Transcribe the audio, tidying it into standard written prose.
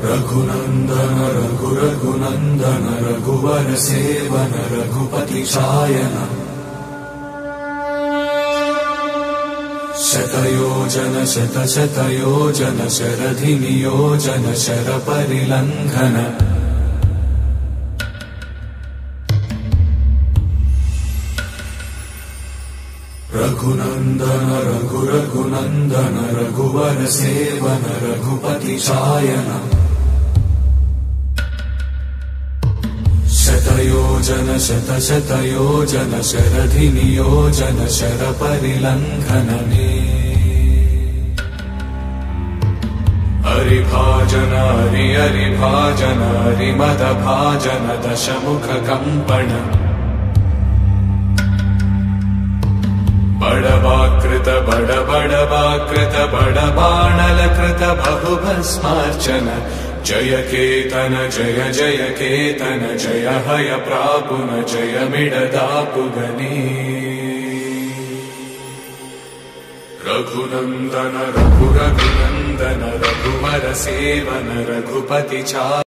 रघुनंदन रघुरघुनंदन रघुवर सेवन रघुपति चायन शतयोजन शतशतयोजन शरधि नियोजन शर परिलंघन रघुनंदन रघुरघुनंदन रघुवर सेवन रघुपति चायन शतयोजन शतशतयोजन शरधि नियोजन शर परिलंघन हरिभाजन हरिभाजन हरिमद भाजन दशमुख कंपन बड़वाकृत बड़वाकृत बड़बाणलकृत बहुभस्मार्चन जय केतन जय जय केतन जय हय प्रापुन जय मिडदापुगनी रघुनंदन रघुरघुनंदन रघुवर सेवन रघुपति चा